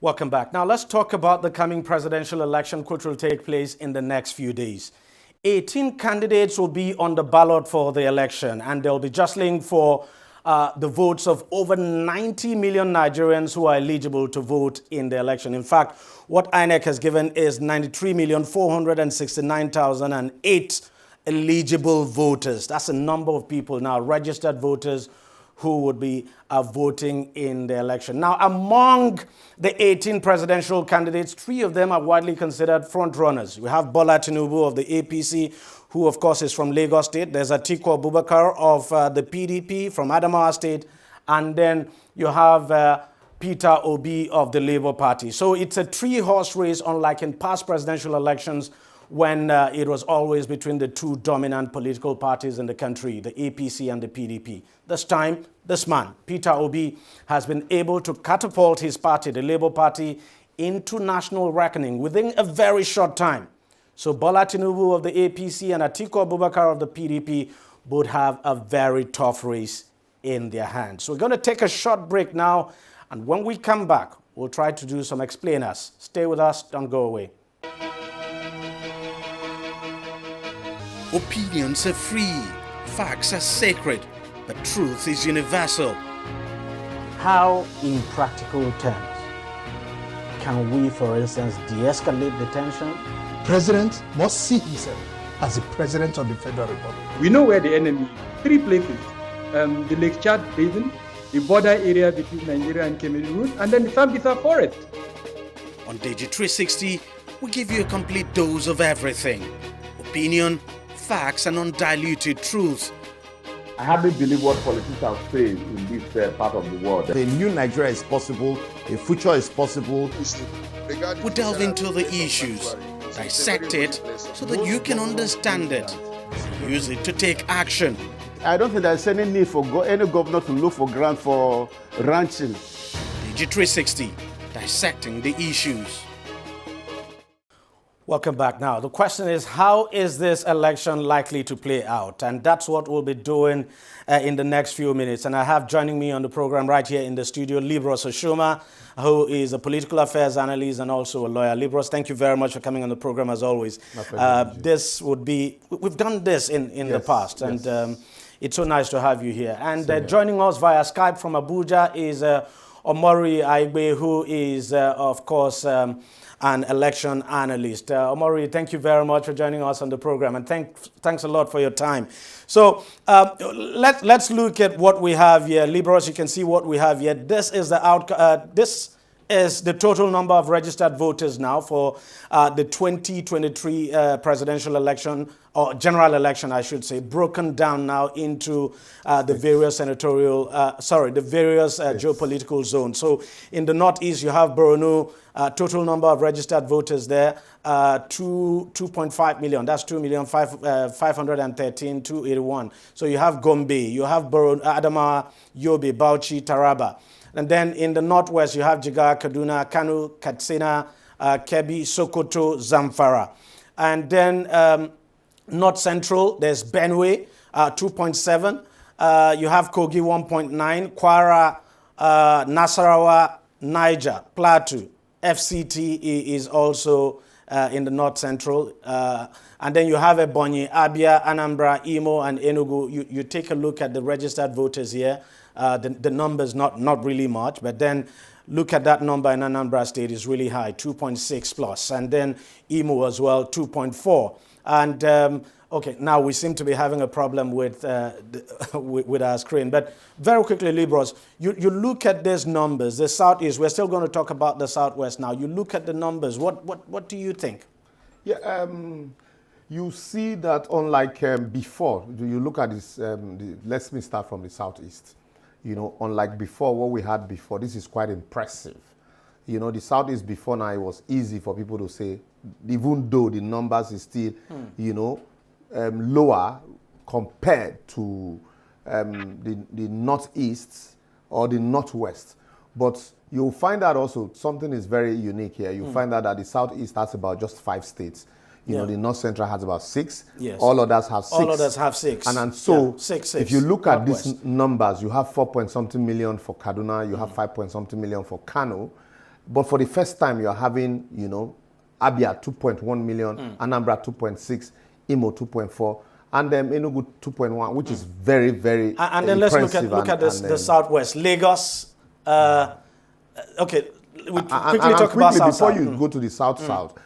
Welcome back. Now let's talk about the coming presidential election, which will take place in the next few days. 18 candidates will be on the ballot for the election, and they'll be jostling for the votes of over 90 million Nigerians who are eligible to vote in the election. In fact, what INEC has given is 93,469,008 eligible voters. That's a number of people now, registered voters who would be voting in the election. Now, among the 18 presidential candidates, 3 of them are widely considered front-runners. We have Bola Tinubu of the APC, who, of course, is from Lagos State. There's Atiku Abubakar of the PDP from Adamawa State. And then you have Peter Obi of the Labour Party. So it's a 3-horse race, unlike in past presidential elections, when it was always between the 2 dominant political parties in the country, the APC and the PDP. This time, this man, Peter Obi, has been able to catapult his party, the Labour Party, into national reckoning within a very short time. So Bola Tinubu of the APC and Atiku Abubakar of the PDP both have a very tough race in their hands. So we're going to take a short break now, and when we come back, we'll try to do some explainers. Stay with us, don't go away. Opinions are free, facts are sacred, but truth is universal. How, in practical terms, can we, for instance, de-escalate the tension? President must see himself as the president of the Federal Republic. We know where the enemy is. 3 places, the Lake Chad Basin, the border area between Nigeria and Cameroon, and then the Sambisa Forest. On DEJI360, we give you a complete dose of everything. Opinion, facts, and undiluted truth. I hardly believe what politicians say in this part of the world. A new Nigeria is possible, a future is possible. We delve into the issues, dissect it so that you can understand it, and use it to take action. I don't think there's any need for any governor to look for grant for ranching. DEJI360, dissecting the issues. Welcome back. Now, the question is, how is this election likely to play out? And that's what we'll be doing in the next few minutes. And I have joining me on the program right here in the studio, Libros Oshoma, who is a political affairs analyst and also a lawyer. Libros, thank you very much for coming on the program as always. This would be, we've done this in the past, and it's so nice to have you here. And joining us via Skype from Abuja is Omori Aigbe, who is, of course, an election analyst. Omori, thank you very much for joining us on the program, and thanks a lot for your time. So let's look at what we have here. Libros, you can see what we have here. This is the this is the total number of registered voters now for the 2023 presidential election, or general election, I should say, broken down now into the various senatorial, the various geopolitical zones. So in the northeast, you have Borno, total number of registered voters there, 2.5 million. That's 2,513,281. So you have Gombe, you have Borno, Adamawa, Yobe, Bauchi, Taraba. And then in the northwest, you have Jigawa, Kaduna, Kano, Katsina, Kebbi, Sokoto, Zamfara. And then north central, there's Benue, 2.7. You have Kogi, 1.9. Kwara, Nasarawa, Niger, Plateau. FCT is also in the north central. And then you have Ebonyi, Abia, Anambra, Imo, and Enugu. You take a look at the registered voters here. The number's not really much, but then look at that number in Anambra State is really high, 2.6 plus. And then Imo as well, 2.4. And okay, now we seem to be having a problem with with our screen. But very quickly, Libros, you look at these numbers. The southeast, we're still going to talk about the southwest now. You look at the numbers. What do you think? Yeah, you see that unlike before, you look at this, let me start from the southeast. You know, unlike before, what we had before, this is quite impressive. You know, the southeast before now, it was easy for people to say, even though the numbers is still, you know, lower compared to the northeast or the northwest. But you'll find out also something is very unique here. You'll find out that the southeast has about just 5 states. You know, the North Central has about 6. Yes. All others have 6. All others have 6. And so, six. if you look at these numbers, you have 4 point something million for Kaduna, you have 5 point something million for Kano, But for the first time, you're having, Abia 2.1 million, Anambra 2.6, Imo 2.4, and Enugu 2.1, which is very, very And then let's look at this, the Southwest. Lagos, okay, we quickly talk about South. Before you go to the South,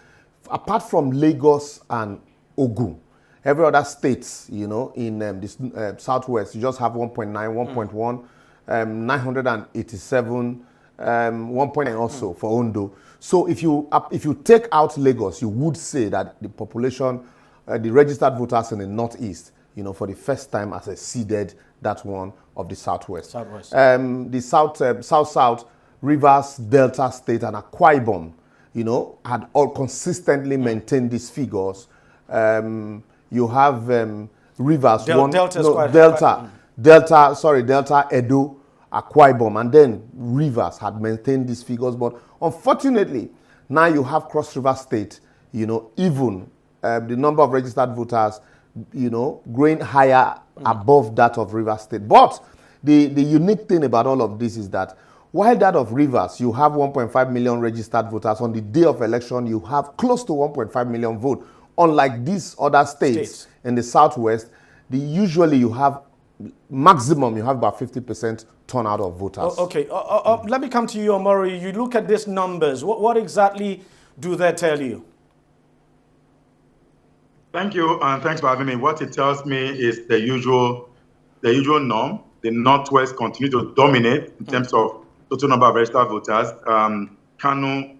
apart from Lagos and Ogun, every other states, in this Southwest, you just have 1.9, 1.1, 987, 1.9 also for Ondo. So if you take out Lagos, you would say that the population, the registered voters in the Northeast, for the first time has exceeded that one of the Southwest. The South, Rivers, Delta State, and Akwa Ibom, had all consistently maintained these figures. You have Rivers, Delta, Edo, Akwa Ibom, and then Rivers had maintained these figures. But unfortunately, now you have Cross River State, even the number of registered voters, growing higher above that of Rivers State. But the unique thing about all of this is that while that of Rivers, you have 1.5 million registered voters, on the day of election, you have close to 1.5 million votes. Unlike these other states in the Southwest, usually you have maximum, you have about 50% turnout of voters. Okay, let me come to you, Omori. You look at these numbers. What exactly do they tell you? Thank you, and thanks for having me. What it tells me is the usual norm. The Northwest continue to dominate in terms of total number of registered voters. Kano,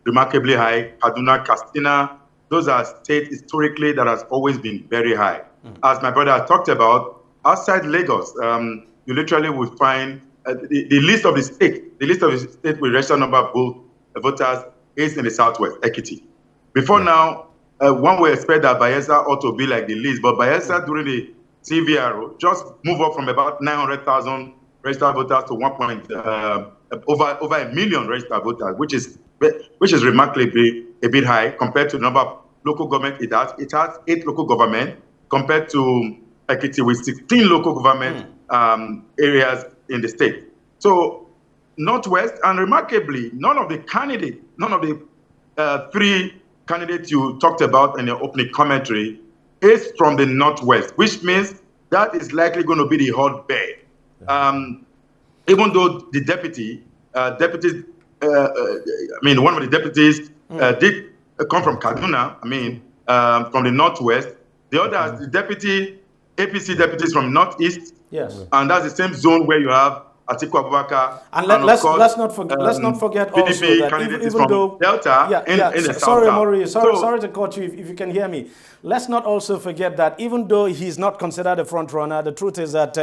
remarkably high. Kaduna, Katsina, those are states historically that has always been very high. As my brother talked about, outside Lagos, you literally will find the list of the state. The list of the state with registered number of voters is in the Southwest, Ekiti. Before now, one would expect that Bayelsa ought to be like the list, but Bayelsa during the CVR just move up from about 900,000 registered voters to over a million registered voters, which is remarkably a bit high compared to the number of local government it has. It has 8 local government compared to Ekiti with 16 local government areas in the state. So Northwest, and remarkably, none of the 3 candidates you talked about in your opening commentary is from the Northwest, which means that is likely going to be the hotbed. Even though the one of the deputies did come from Kaduna, from the Northwest. The other, the APC deputies from Northeast. Yes. And that's the same zone where you have Atiku Abubakar. And let's not forget also PDP that even though Delta in the sorry, South. Maury, sorry to cut you if you can hear me. Let's not also forget that even though he's not considered a front runner, the truth is that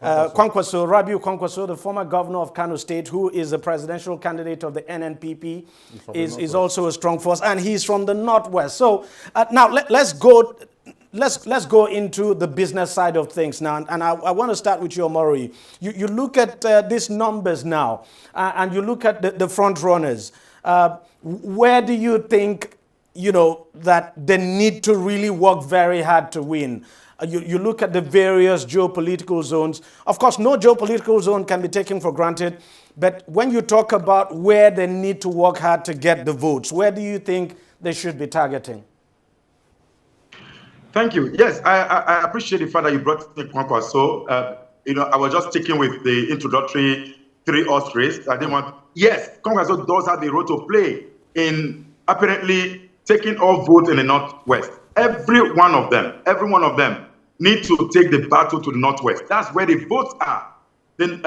Rabiu Kwankwaso, the former governor of Kano State, who is the presidential candidate of the NNPP, is also a strong force, and he's from the Northwest. So now let's go into the business side of things now, and I want to start with you, Omori. You look at these numbers now, and you look at the front runners. Where do you think, that they need to really work very hard to win? You look at the various geopolitical zones. Of course, no geopolitical zone can be taken for granted, but when you talk about where they need to work hard to get the votes, where do you think they should be targeting? Thank you. Yes, I appreciate the fact that you brought in Kwankwaso. I was just sticking with the introductory 3-horse race. I didn't want. Yes, Kwankwaso does have a role to play in apparently taking all votes in the Northwest. Every one of them need to take the battle to the Northwest. That's where the votes are. Then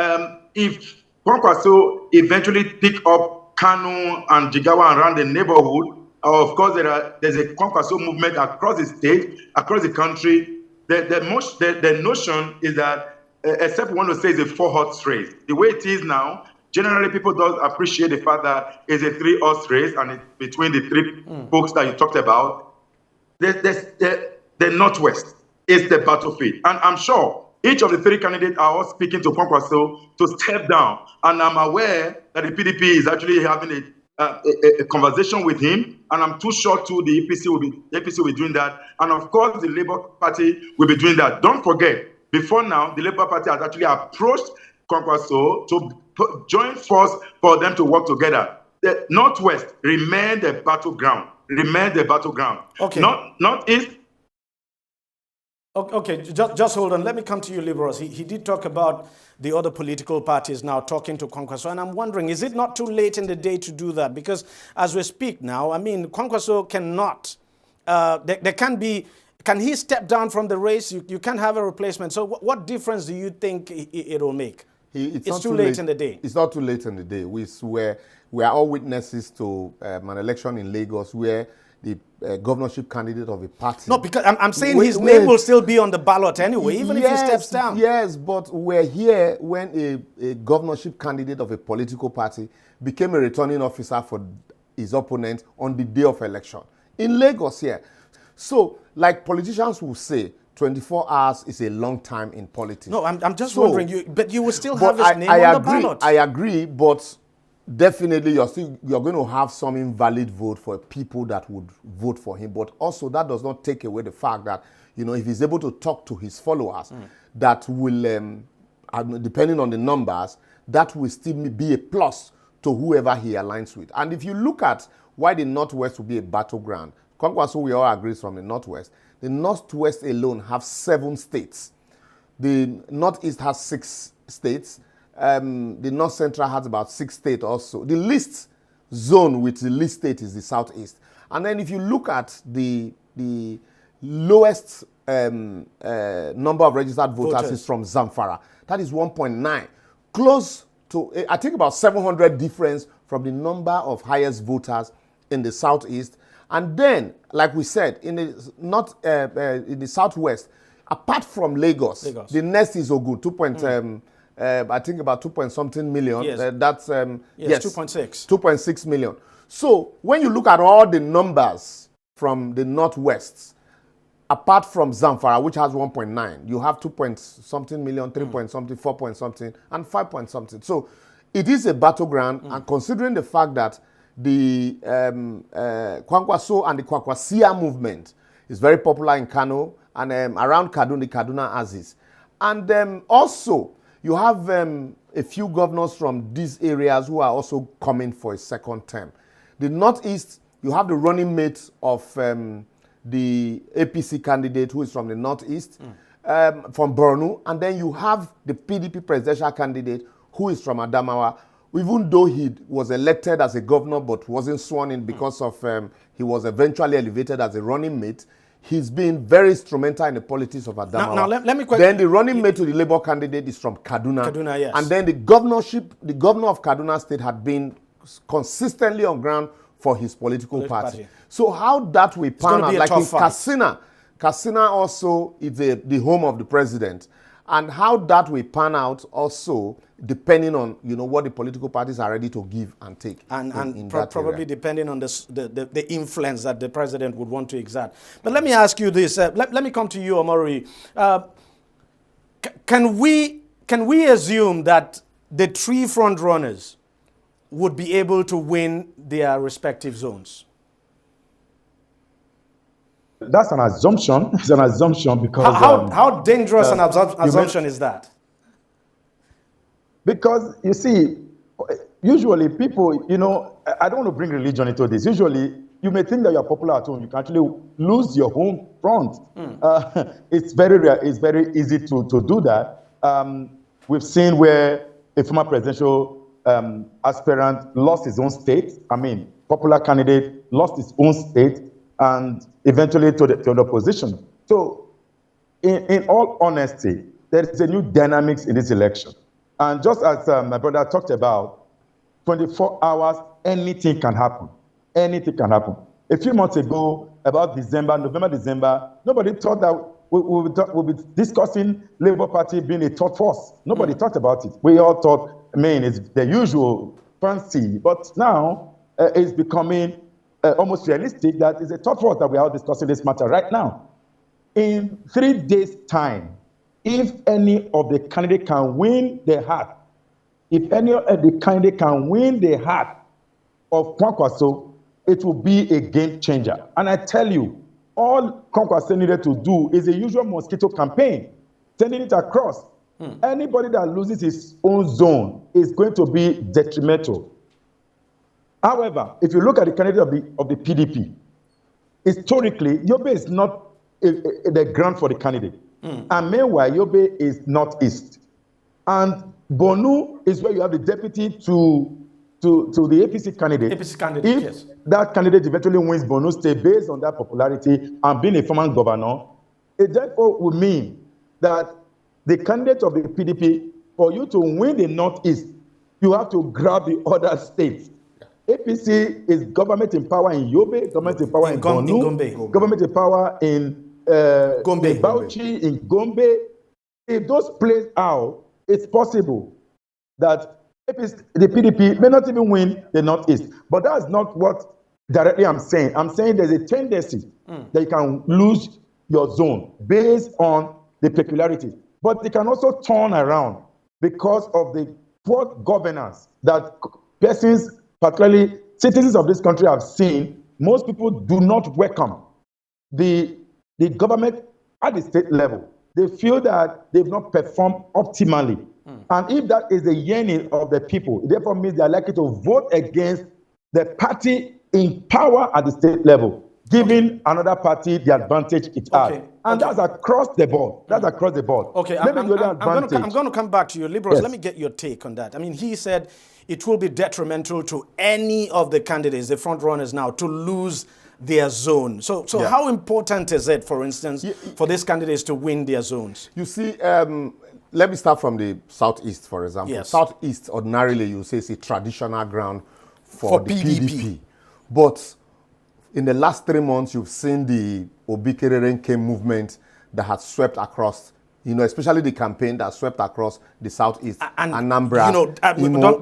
if Kwankwaso eventually pick up Kano and Jigawa around the neighborhood, of course, there's a Kwankwaso movement across the state, across the country. The notion is that, except one who says a 4-horse race, the way it is now, generally people don't appreciate the fact that it's a 3-horse race, and it's between the 3 folks that you talked about. The Northwest is the battlefield, and I'm sure each of the 3 candidates are all speaking to Kwankwaso to step down, and I'm aware that the PDP is actually having a conversation with him, and I'm too sure too the APC will be doing that, and of course the Labour Party will be doing that. Don't forget, before now, the Labour Party has actually approached Kwankwaso to join force for them to work together. the Northwest remain the battleground. Okay. Northeast. Okay, just hold on. Let me come to you, Liberals. He did talk about the other political parties now talking to Kwankwaso, and I'm wondering, is it not too late in the day to do that? Because as we speak now, I mean, Kwankwaso cannot, can he step down from the race? You can't have a replacement. So what difference do you think it will make? It's too late in the day. It's not too late in the day. We are all witnesses to an election in Lagos where the governorship candidate of a party... No, because I'm saying his name will still be on the ballot anyway, even if he steps down. Yes, but we're here when a governorship candidate of a political party became a returning officer for his opponent on the day of election. In Lagos here. So, like politicians will say, 24 hours is a long time in politics. No, I'm just wondering, but you will still have his name on the ballot. I agree, but definitely you're going to have some invalid vote for people that would vote for him. But also that does not take away the fact that, if he's able to talk to his followers, that will, depending on the numbers, that will still be a plus to whoever he aligns with. And if you look at why the Northwest will be a battleground, Kwankwaso, we all agree, from the Northwest. The Northwest alone have 7 states. The Northeast has 6 states. The North Central has about 6 states also. The least zone with the least state is the Southeast. And then if you look at the lowest number of registered voters is from Zamfara. That is 1.9. Close to, I think, about 700 difference from the number of highest voters in the Southeast. And then, like we said, in the Southwest, apart from Lagos, the next is Ogun, I think about 2-point-something million. Yes. That's 2.6 million. So when you look at all the numbers from the Northwest, apart from Zamfara, which has 1.9, you have 2-point-something million, 3-point-something, 4-point-something, and 5-point-something. So it is a battleground, and considering the fact that the Kwankwaso and the Kwankwasia movement is very popular in Kano and around Kaduna, the Kaduna Aziz. And also, you have a few governors from these areas who are also coming for a second term. The Northeast, you have the running mate of the APC candidate who is from the Northeast, from Borno, and then you have the PDP presidential candidate who is from Adamawa, even though he was elected as a governor but wasn't sworn in because of he was eventually elevated as a running mate. He's been very instrumental in the politics of Adamawa. Now let me then the running mate to the Labour candidate is from Kaduna. Kaduna, yes. And then the governor of Kaduna State had been consistently on ground for his political party. So how that will pan out, like in Katsina also is the home of the president. And how that will pan out also depending on what the political parties are ready to give and take. And probably depending on the influence that the president would want to exert. But let me ask you this. Let me come to you, Omori. Can we assume that the 3 front runners would be able to win their respective zones? That's an assumption. It's an assumption because... How dangerous an assumption is that? Because, you see, usually people, I don't want to bring religion into this. Usually, you may think that you're popular at home. You can actually lose your home front. It's very rare. It's very easy to do that. We've seen where a former presidential aspirant lost his own state. Popular candidate lost his own state and eventually to the opposition. So, in all honesty, there is a new dynamics in this election. And just as my brother talked about, 24 hours, anything can happen. Anything can happen. A few months ago, about November, December, nobody thought that we'll be discussing Labour Party being a third force. Nobody talked about it. We all thought, it's the usual fancy. But now, it's becoming almost realistic that it's a third force that we are discussing this matter right now. In 3 days' time, if any of the candidates can win the heart, of Kwankwaso, it will be a game changer. And I tell you, all Kwankwaso needed to do is the usual mosquito campaign, sending it across. Anybody that loses his own zone is going to be detrimental. However, if you look at the candidate of the PDP, historically, Yobe is not the ground for the candidate. And meanwhile, Yobe is northeast. And Bonu is where you have the deputy to the APC candidate. APC candidate, if yes. that candidate eventually wins Bonu State based on that popularity and being a former governor, it therefore would mean that the candidate of the PDP, for you to win the northeast, you have to grab the other states. APC is government in power in Yobe, government in power in Bonu, government in power in Bauchi, in Gombe. If those plays out, it's possible that the PDP may not even win the Northeast. But that's not what directly I'm saying. I'm saying there's a tendency that you can lose your zone based on the peculiarity. But they can also turn around because of the poor governance that persons, particularly citizens of this country, have seen. Most people do not welcome the government at the state level. They feel that they've not performed optimally. And if that is the yearning of the people, it therefore means they are likely to vote against the party in power at the state level, giving another party the advantage it had. And that's across the board. That's across the board. Okay, I'm going to come back to you. Liberals, let me get your take on that. I mean, he said it will be detrimental to any of the candidates, the front runners now, to lose their zone. So how important is it, for instance, for these candidates to win their zones? You see, let me start from the southeast, for example. Yes. Southeast, ordinarily, you say, is a traditional ground for the PDP. But in the last 3 months, you've seen the Obi-Kerenke movement that has swept across, especially the campaign that swept across the southeast, Anambra.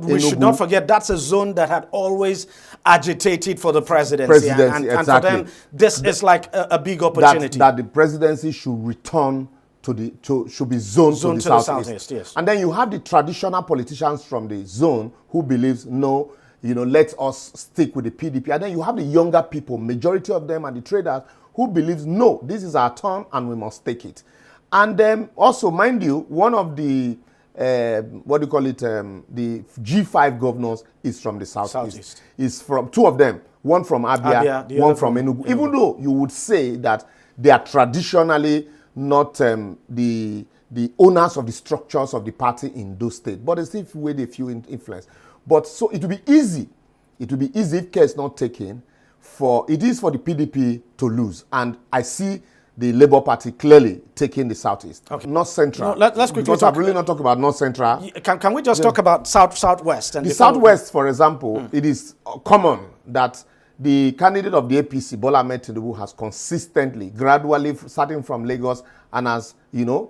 We should not forget that's a zone that had always agitated for the presidency. And exactly. For them, this is like a big opportunity. That the presidency should return should be zoned to the southeast. Yes. And then you have the traditional politicians from the zone who believes, no, let us stick with the PDP. And then you have the younger people, majority of them, and the traders who believes, no, this is our turn and we must take it. And then also, mind you, one of the, the G5 governors is from the southeast. Is from two of them, one from Abia, one from Enugu. Even though you would say that they are traditionally not the owners of the structures of the party in those states, but they still with a few influence. But so it will be easy. It will be easy if care is not taken. It is for the PDP to lose, and I see the Labour Party clearly taking the southeast. Okay. North Central. No, let's quickly talk. I'm really not talking about North Central. Can we just talk about southwest? And the southwest, for example, it is common that the candidate of the APC, Bola Ahmed Tinubu, has consistently, gradually, starting from Lagos, and has,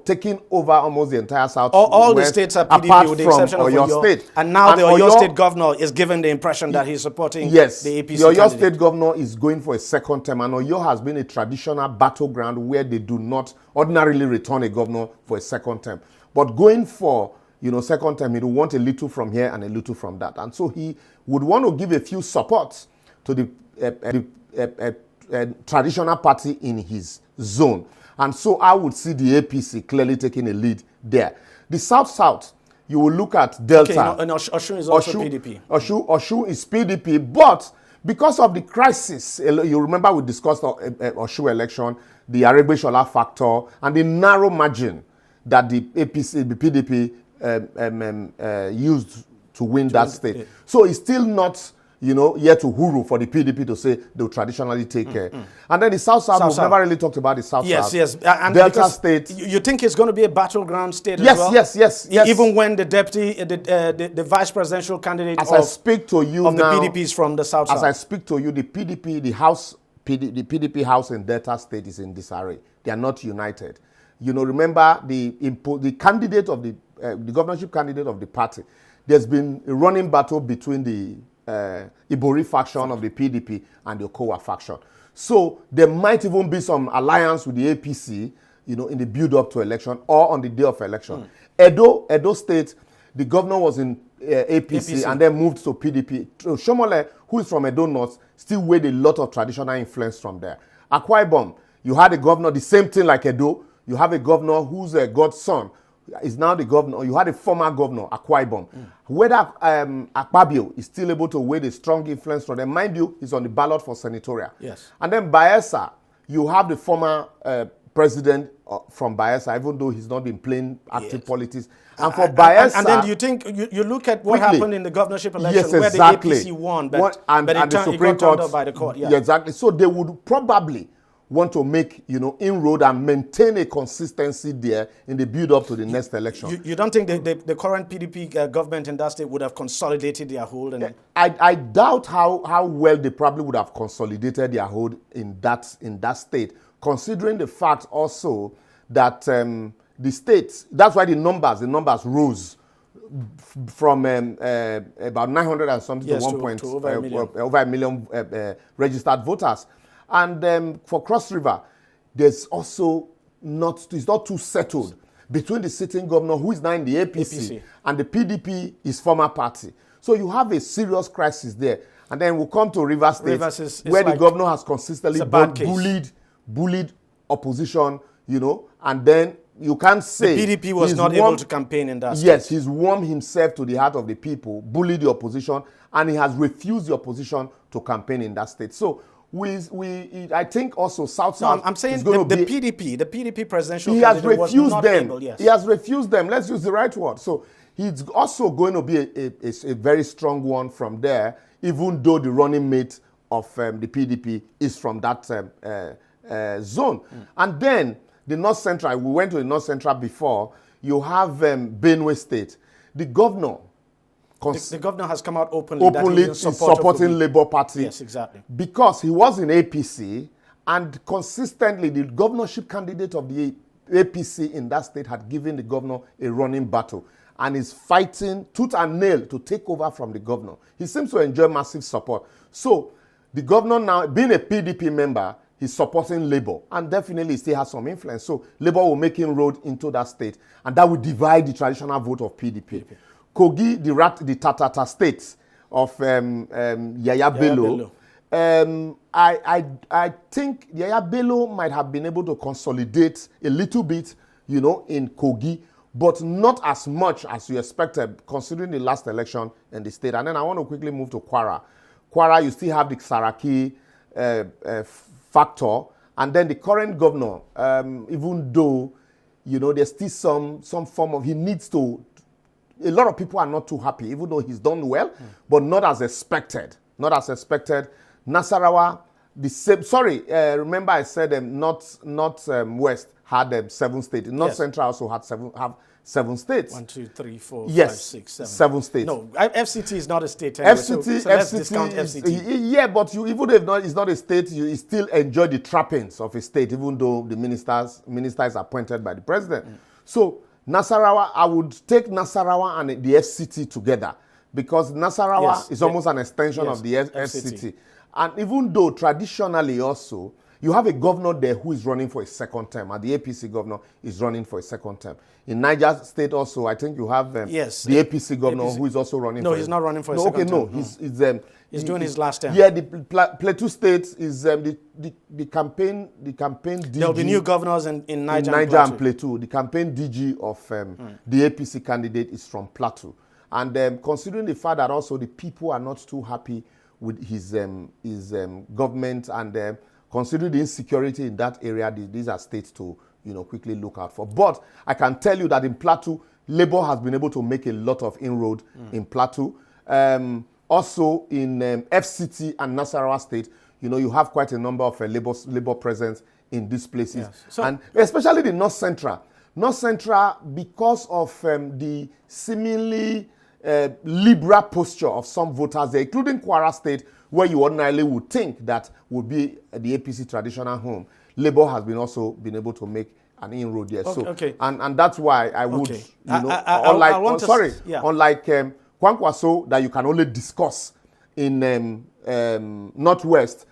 taken over almost the entire south. All the states are PDP, with the exception of Oyo State. And now the Oyo State governor is given the impression that he's supporting the APC the Oyo State governor is going for a second term, and Oyo has been a traditional battleground where they do not ordinarily return a governor for a second term. But going for second term, he will want a little from here and a little from that. And so he would want to give a few supports to the traditional party in his zone. And so I would see the APC clearly taking a lead there. The South, you will look at Delta. Okay, and Osun is also PDP. Osun is PDP, but because of the crisis, you remember we discussed Osun election, the Aregbesola factor, and the narrow margin that the PDP used to win that state. Yeah. So it's still not yet to huru for the PDP to say they'll traditionally take care. And then the South, we've never really talked about the South. Yes. And Delta State. You think it's going to be a battleground state as well? Yes. Even when the deputy, the vice presidential candidate I speak to you of now, the PDP is from the South. As I speak to you, the PDP, the PDP house in Delta State is in disarray. They are not united. Remember the candidate of the governorship candidate of the party. There's been a running battle between the Ibori faction of the PDP and the Okowa faction. So there might even be some alliance with the APC, in the build-up to election or on the day of election. Edo State, the governor was in APC and then moved to PDP. Shomole, who is from Edo North, still weighed a lot of traditional influence from there. Akwa Ibom, you had a governor, the same thing like Edo. You have a governor who's a godson, is now the governor. You had a former governor, Akwa Ibom. Whether Akpabio is still able to wield a strong influence from them, mind you, he's on the ballot for senatorial. Yes. And then Bayelsa, you have the former president from Bayelsa, even though he's not been playing active politics. And for Bayelsa... And then you think, you look at what happened in the governorship election, yes, where exactly. the APC won, but and the Supreme Court, by the court. Yeah, exactly. So they would probably want to make, inroad and maintain a consistency there in the build-up to the next election. You don't think the current PDP government in that state would have consolidated their hold? And I doubt how well they probably would have consolidated their hold in that state, considering the fact also that the states, that's why the numbers rose from about 900 and something to over a million registered voters. And for Cross River, there's also it's not too settled between the sitting governor, who is now in the APC. And the PDP, his former party. So you have a serious crisis there. And then we'll come to Rivers State, where the governor has consistently bullied opposition, and then you can't say... The PDP was not able to campaign in that state. Yes, he's warmed himself to the heart of the people, bullied the opposition, and he has refused the opposition to campaign in that state. So I think also South. I'm saying the PDP presidential he has candidate refused was not them. Able, yes. He has refused them. Let's use the right word. So he's also going to be a very strong one from there, even though the running mate of the PDP is from that zone. And then the North Central, we went to the North Central before, you have Benue State. The governor... The governor has come out openly that he's supporting Labour Party. Yes, exactly. Because he was in APC, and consistently the governorship candidate of the APC in that state had given the governor a running battle and is fighting tooth and nail to take over from the governor. He seems to enjoy massive support. So the governor now, being a PDP member, he's supporting Labour, and definitely still has some influence. So Labour will make inroad into that state, and that will divide the traditional vote of PDP. Kogi, the Tatata state of Yaya Bello. I think Yaya Bello might have been able to consolidate a little bit, in Kogi, but not as much as you expected, considering the last election in the state. And then I want to quickly move to Kwara. Kwara, you still have the Saraki factor, and then the current governor, even though, there's still some form of, he needs to. A lot of people are not too happy, even though he's done well, but not as expected. Not as expected. Nasarawa, the same. Sorry, remember I said North West had 7 states. North Central also had 7 states. 1, 2, 3, 4, yes, 5, 6, 7. 7 states. No, FCT is not a state. Anyway, FCT, so let's discount FCT. Yeah, but even though it's not a state, you still enjoy the trappings of a state, even though the minister is appointed by the president. So Nasarawa, I would take Nasarawa and the FCT together, because Nasarawa is almost an extension of the FCT. And even though traditionally also, you have a governor there who is running for a second term, and the APC governor is running for a second term. In Niger State also, I think you have the APC governor who is also running for No, he's not running for a second term. He's doing his last term. Yeah, the Plateau State is the campaign DG. There'll be new governors in Niger, and Plateau. The campaign DG of the APC candidate is from Plateau. And considering the fact that also the people are not too happy with his government, and considering the insecurity in that area, these are states to quickly look out for. But I can tell you that in Plateau, Labour has been able to make a lot of inroad in Plateau. Also in FCT and Nasarawa State, you have quite a number of Labour presence in these places. Yes. So, and especially the North Central. North Central, because of the seemingly liberal posture of some voters there, including Kwara State, where you ordinarily would think that would be the APC traditional home, Labour has been able to make an inroad there. And that's why I would, unlike Kwankwaso, that you can only discuss in Northwest,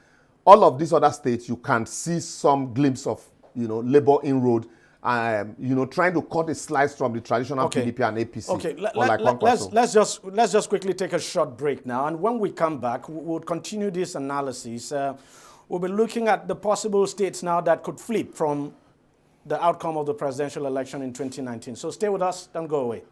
all of these other states, you can see some glimpse of, Labour inroad, trying to cut a slice from the traditional PDP and APC. Okay, let's just quickly take a short break now, and when we come back, we'll continue this analysis. We'll be looking at the possible states now that could flip from the outcome of the presidential election in 2019. So stay with us, don't go away.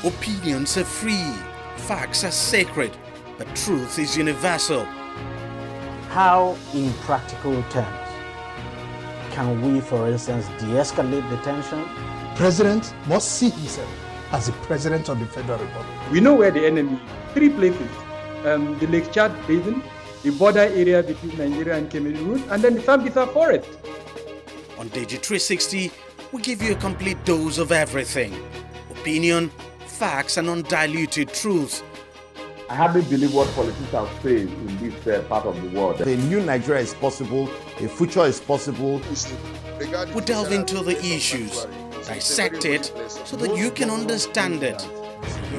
Opinions are free, facts are sacred, but truth is universal. How, in practical terms, can we, for instance, de-escalate the tension? President must see himself as the president of the Federal Republic. We know where the enemy is. 3 places. The Lake Chad Basin, the border area between Nigeria and Cameroon, and then the Sambisa Forest. On DEJI360, we give you a complete dose of everything. Opinion, facts, and undiluted truth. I hardly believe what politicians say in this part of the world. A new Nigeria is possible, a future is possible. We delve into the issues, dissect it so that you can understand it,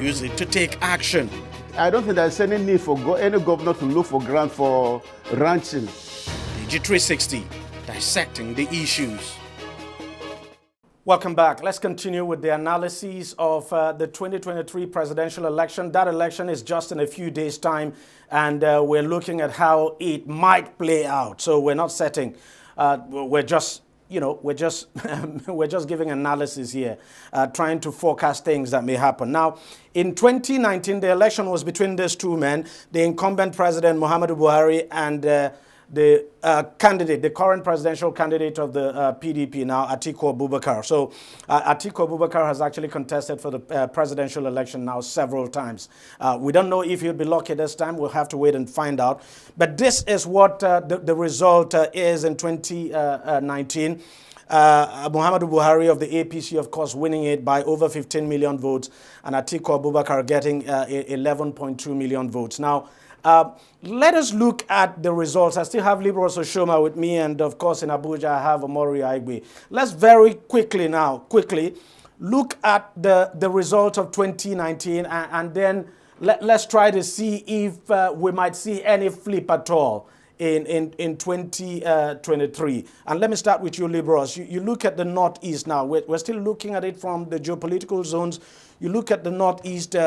use it to take action. I don't think there's any need for any governor to look for grant for ranching. DEJI360, dissecting the issues. Welcome back. Let's continue with the analysis of the 2023 presidential election. That election is just in a few days' time, and we're looking at how it might play out. So we're not setting, we're just giving analysis here, trying to forecast things that may happen. Now, in 2019, the election was between these two men, the incumbent president Muhammadu Buhari and the candidate, the current presidential candidate of the PDP now, Atiku Abubakar. So Atiku Abubakar has actually contested for the presidential election now several times. We don't know if he'll be lucky this time. We'll have to wait and find out. But this is what the result is in 2019. Muhammadu Buhari of the APC, of course, winning it by over 15 million votes, and Atiku Abubakar getting 11.2 million votes. Now, let us look at the results. I still have Libro Soshoma with me, and of course in Abuja I have Omori Aigbe. Let's very quickly look at the result of 2019 and then let's try to see if we might see any flip at all in 2023. And let me start with you, Libros. You look at the Northeast now. We're still looking at it from the geopolitical zones. You look at the Northeast.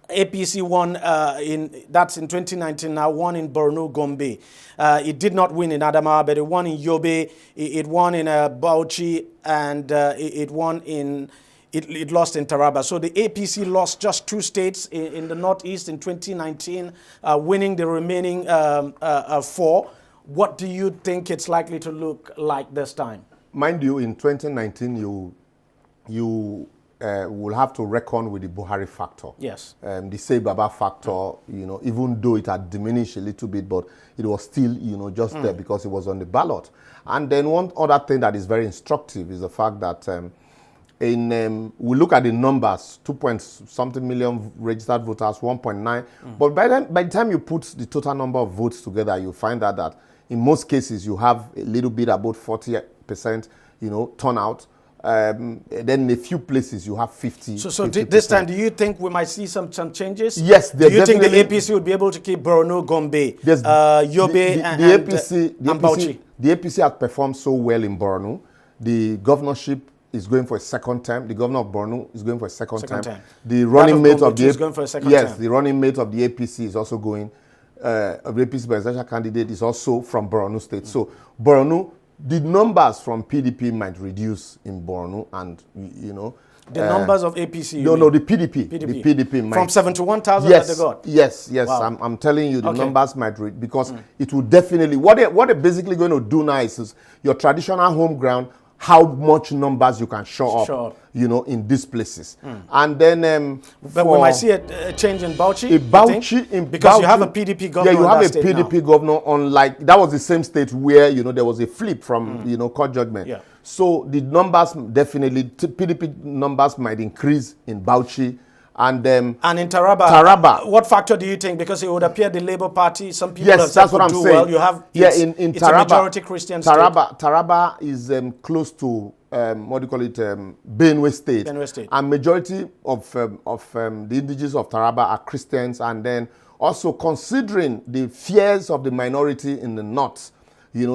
APC won that's in 2019 now, won in Borno, Gombe. It did not win in Adamawa, but it won in Yobe, it won in Bauchi, and it lost in Taraba. So the APC lost just 2 states in the Northeast in 2019, winning the remaining 4. What do you think it's likely to look like this time? Mind you, in 2019, you will have to reckon with the Buhari factor. Yes. The Say Baba factor, even though it had diminished a little bit, but it was still, just there because it was on the ballot. And then one other thing that is very instructive is the fact that we look at the numbers, 2-point-something million registered voters, 1.9. But by the time you put the total number of votes together, you find out that in most cases you have a little bit about 40%, turnout. Then in a few places you have 50. So this time, do you think we might see some changes? Yes. Do you think the APC will be able to keep Borno, Gombe, Yobe, and Bauchi? The APC has performed so well in Borno. The governorship is going for a second term. The governor of Borno is going for a second term. The running mate of the is going for a second term. The running mate of the APC is also going. The APC presidential candidate is also from Borno State. So Borno. The numbers from PDP might reduce in Borno, and the numbers of APC. No, the PDP. The PDP might from 71,000 that they got. Yes. Wow. I'm telling you, the numbers might because it will definitely. What they're basically going to do now is your traditional home ground. How much numbers you can show up, in these places, and then. But we might see a change in Bauchi. Because you have a PDP governor. Yeah, you have a PDP governor. Unlike that was the same state where there was a flip from court judgment. Yeah. So the numbers definitely PDP numbers might increase in Bauchi. And in Taraba, what factor do you think? Because it would appear the Labour Party, some people have said that's what I'm saying. Well. You have in it's Taraba, a majority Christian state. Taraba is close to Benue State. Benue State. And majority of the indigenous of Taraba are Christians, and then also considering the fears of the minority in the north,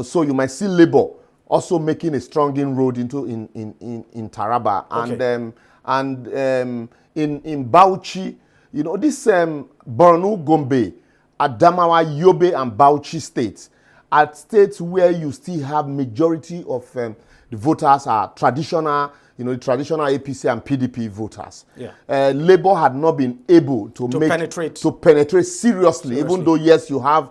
so you might see Labour also making a strong inroad into in Taraba, in Bauchi, this Borno, Gombe, Adamawa, Yobe, and Bauchi states at states where you still have majority of the voters are traditional, the traditional APC and PDP voters. Yeah. Labour had not been able to penetrate seriously, even though, yes, you have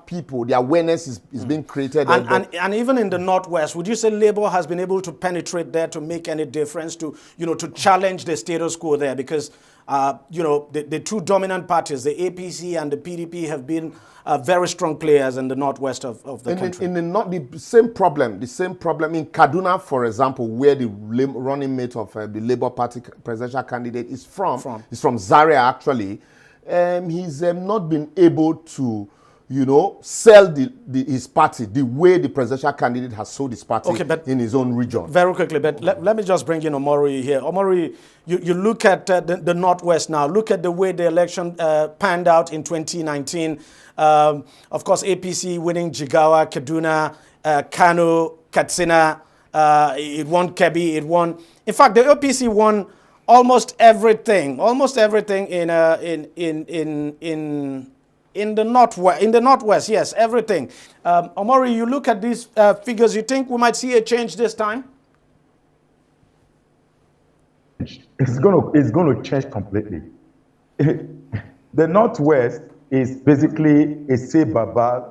people, the awareness is being created. And even in the Northwest, would you say Labour has been able to penetrate there to make any difference, to challenge the status quo there? Because, the two dominant parties, the APC and the PDP, have been very strong players in the Northwest of the country. The same problem in Kaduna, for example, where the running mate of the Labour Party presidential candidate is from. He's from Zaria, actually. He's not been able to sell his party the way the presidential candidate has sold his party in his own region. Very quickly, but let me just bring in Omori here. Omori, you look at the Northwest now. Look at the way the election panned out in 2019. Of course, APC winning Jigawa, Kaduna, Kano, Katsina. It won Kebbi. It won. In fact, the APC won almost everything in the Northwest, yes, everything. Omori, you look at these figures, you think we might see a change this time? It's going to change completely. The Northwest is basically a say baba.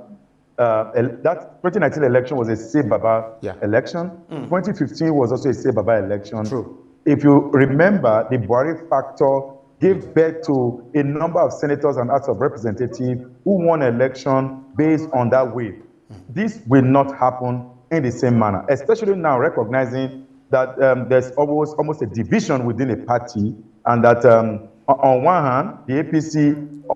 That 2019 election was a say baba election. 2015 was also a say baba election. True. If you remember, the Buhari factor gave birth to a number of senators and House of Representatives who won election based on that way. This will not happen in the same manner, especially now recognizing that there's almost a division within a party, and that on one hand, the APC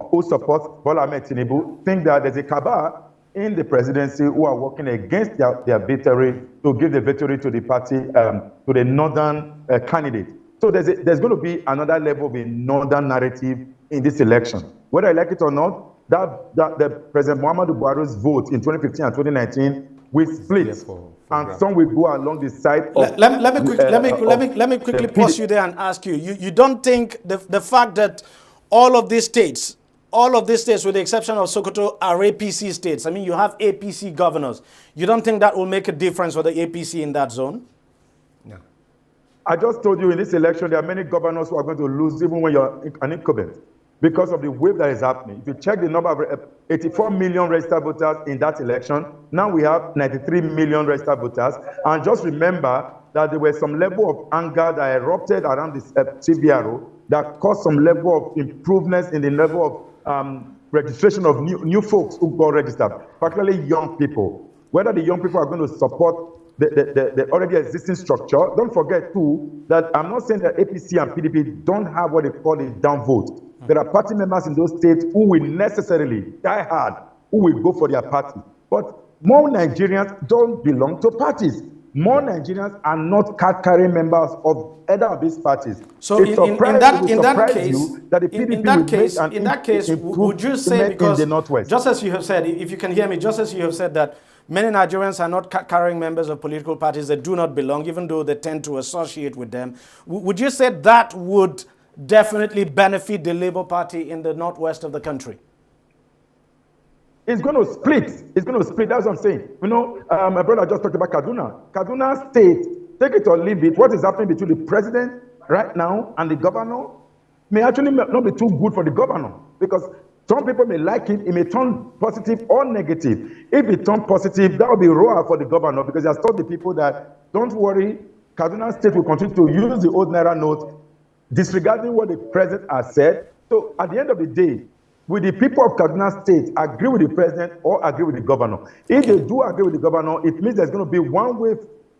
who supports Bola Ahmed Tinubu think that there's a cabal in the presidency who are working against their victory to give the victory to the party, to the northern candidate. So there's going to be another level of a northern narrative in this election. Whether I like it or not, the President Muhammadu Buhari's vote in 2015 and 2019 will split, and some will go along the side of... Let me quickly pause you there and ask you. You don't think the fact that all of these states, with the exception of Sokoto, are APC states? I mean, you have APC governors. You don't think that will make a difference for the APC in that zone? No. I just told you in this election, there are many governors who are going to lose even when you're an incumbent because of the wave that is happening. If you check the number of 84 million registered voters in that election, now we have 93 million registered voters. And just remember that there was some level of anger that erupted around this TVRO that caused some level of improvements in the level of registration of new folks who got registered, particularly young people. Whether the young people are going to support the already existing structure. Don't forget too that I'm not saying that APC and PDP don't have what they call a downvote. There are party members in those states who will necessarily die hard, who will go for their party. But more Nigerians don't belong to parties. More Nigerians are not card-carrying members of either of these parties. So in that case, would you say, because in the Northwest, just as you have said, if you can hear me, just as you have said that many Nigerians are not carrying members of political parties that do not belong, even though they tend to associate with them. Would you say that would definitely benefit the Labour Party in the Northwest of the country? It's going to split. It's going to split. That's what I'm saying. My brother just talked about Kaduna. Kaduna State, take it or leave it, what is happening between the president right now and the governor may actually not be too good for the governor, because some people may like it may turn positive or negative. If it turns positive, that will be raw for the governor, because he has told the people that, don't worry, Kaduna State will continue to use the old Naira note, disregarding what the president has said. So at the end of the day, will the people of Kaduna State agree with the president or agree with the governor? If they do agree with the governor, it means there's going to be one way.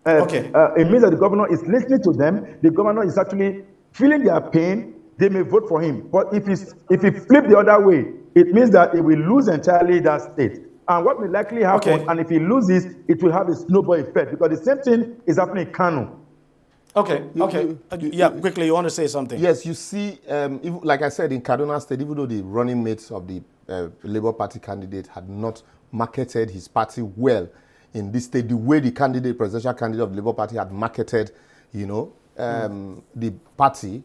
It means that the governor is listening to them. The governor is actually feeling their pain. They may vote for him. But if he flip the other way, it means that he will lose entirely that state. And what will likely happen, and if he loses, it will have a snowball effect, because the same thing is happening in Kano. Quickly, you want to say something? Yes, you see, like I said, in Kaduna State, even though the running mates of the Labour Party candidate had not marketed his party well in this state, the way the presidential candidate of the Labour Party had marketed, the party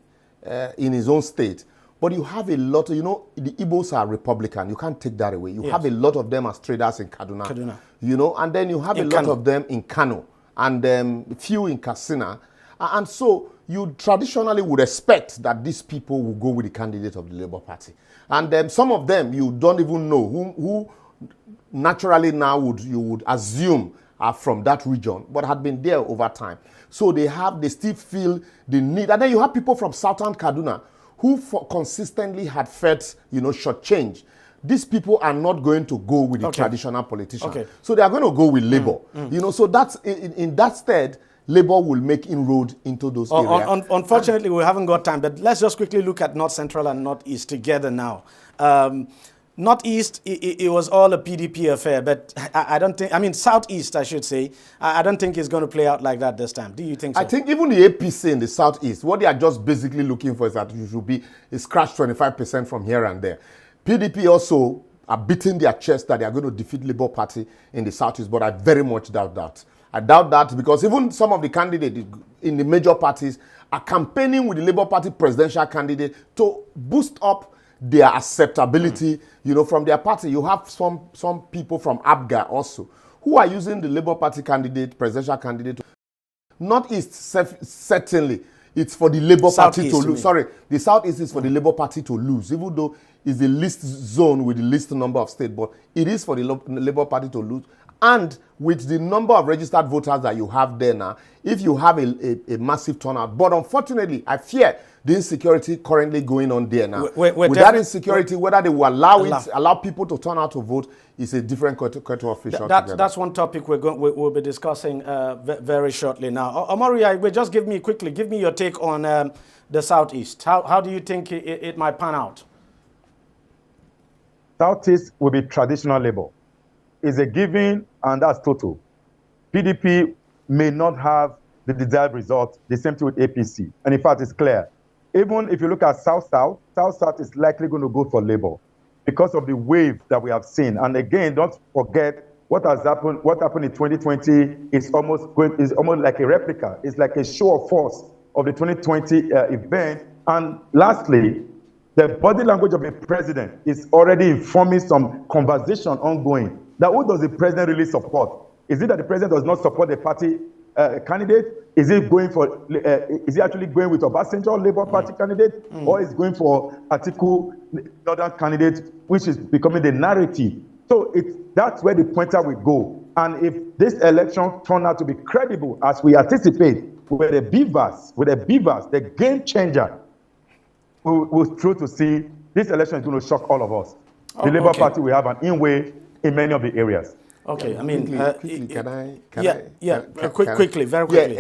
in his own state. But you have a lot, you know, the Igbos are Republican. You can't take that away. You Yes. have a lot of them as traders in Kaduna. You know, and then you have a lot of them in Kano and few in Katsina. And so you traditionally would expect that these people will go with the candidate of the Labour Party. And some of them you don't even know who naturally now you would assume are from that region, but had been there over time. So they still feel the need. And then you have people from Southern Kaduna who consistently had felt, you know, shortchanged. These people are not going to go with the traditional politician. So they are going to go with Labour. You know, so that's in that stead, Labour will make inroad into those areas. Unfortunately, we haven't got time, but let's just quickly look at North Central and Northeast together now. Northeast, it was all a PDP affair, but I don't think, I mean, Southeast, I should say, I don't think it's going to play out like that this time. Do you think so? I think even the APC in the Southeast, what they are just basically looking for is that you should be scratch 25% from here and there. PDP also are beating their chest that they are going to defeat Labour Party in the Southeast, but I very much doubt that. I doubt that because even some of the candidates in the major parties are campaigning with the Labour Party presidential candidate to boost up their acceptability, you know, from their party. You have some people from ABGA also who are using the Labour Party candidate, presidential candidate. Northeast, certainly, it's for the Labour Party to lose. Sorry, the Southeast is for the Labour Party to lose, even though it's the least zone with the least number of states, but it is for the Labour Party to lose. And with the number of registered voters that you have there now, if you have a massive turnout, but unfortunately, I fear the insecurity currently going on there now. With that insecurity, whether they will allow people to turn out to vote, is a different question of fish altogether. That's one topic we'll be discussing very shortly now. Omori, just give me your take on the Southeast. How do you think it might pan out? Southeast will be traditional Labour. It's a given, and that's total. PDP may not have the desired result, the same thing with APC. And in fact, it's clear. Even if you look at South-South is likely going to go for Labour because of the wave that we have seen. And again, don't forget what happened in 2020 is almost like a replica. It's like a show of force of the 2020 event. And lastly, the body language of the president is already informing some conversation ongoing. That who does the president really support? Is it that the president does not support the party candidate? Is he actually going with Obasanjo Labour Party candidate, or is going for Atiku Northern candidate, which is becoming the narrative? So that's where the pointer will go. And if this election turns out to be credible, as we anticipate, with the beavers, the game changer, we'll try to see this election is going to shock all of us. The Labour Party will have an in-way in many of the areas. Okay, I mean, quickly, quickly, very quickly.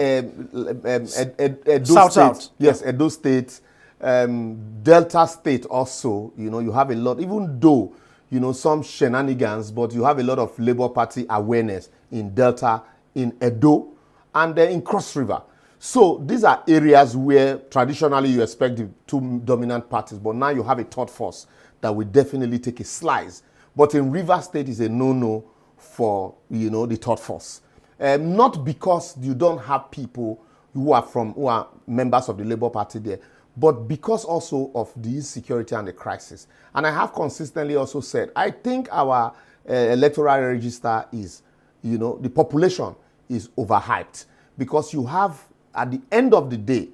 Edo State, yes, Edo State, Delta State also, you know, you have a lot, even though, you know, some shenanigans, but you have a lot of Labour Party awareness in Delta, in Edo, and in Cross River. So these are areas where traditionally you expect the two dominant parties, but now you have a third force that will definitely take a slice. But in Rivers State is a no-no for, you know, the third force. Not because you don't have people who are members of the Labour Party there, but because also of the insecurity and the crisis. And I have consistently also said, I think our electoral register is, you know, the population is overhyped, because you have, at the end of the day,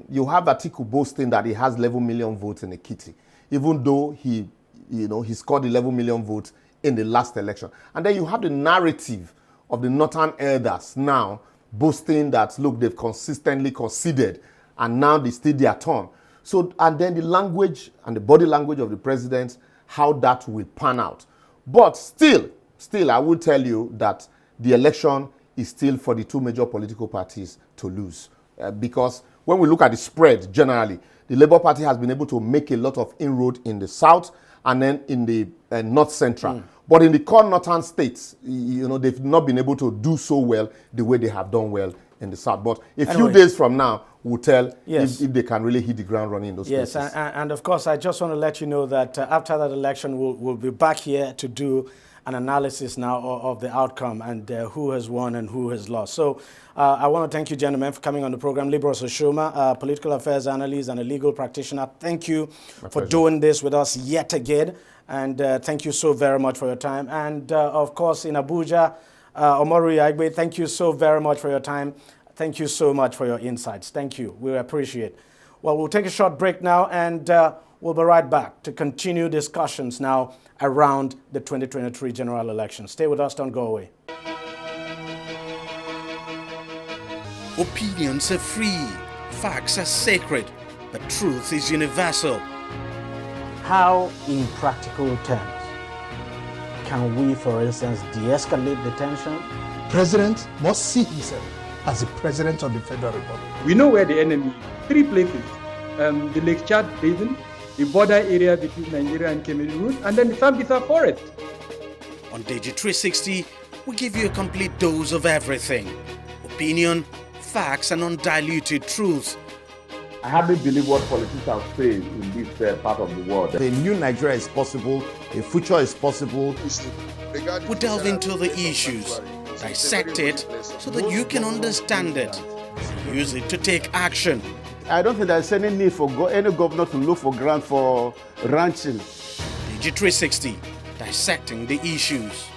you have Atiku boasting that he has 11 million votes in Ekiti, even though he scored 11 million votes in the last election. And then you have the narrative of the Northern elders now boasting that, look, they've consistently conceded and now they still their turn. So, and then the language and the body language of the president, how that will pan out. But still, I will tell you that the election is still for the two major political parties to lose. Because when we look at the spread generally, the Labour Party has been able to make a lot of inroad in the South and then in the North Central. But in the core northern states, you know, they've not been able to do so well the way they have done well in the South. But a few days from now, we'll tell if they can really hit the ground running in those places. Yes, and of course, I just want to let you know that after that election, we'll be back here to do an analysis now of the outcome and who has won and who has lost. So I want to thank you, gentlemen, for coming on the program. Libros Oshoma, a political affairs analyst and a legal practitioner, thank you for doing this with us yet again. And thank you so very much for your time. And of course, in Abuja, Omoru Yaigbe, thank you so very much for your time. Thank you so much for your insights. Thank you. We appreciate it. Well, we'll take a short break now, and we'll be right back to continue discussions now around the 2023 general election. Stay with us, don't go away. Opinions are free, facts are sacred, but truth is universal. How, in practical terms, can we, for instance, de-escalate the tension? President must see himself as the president of the Federal Republic. We know where the enemy is. 3 places. The Lake Chad Basin, the border area between Nigeria and Cameroon, and then the Sambisa Forest. On DEJI360, we give you a complete dose of everything. Opinion, facts, and undiluted truth. I hardly believe what politicians say in this part of the world. A new Nigeria is possible, a future is possible. We delve into the issues, dissect it so that you can understand it, and use it to take action. I don't think there's any need for any governor to look for grant for ranching. DEJI360, dissecting the issues.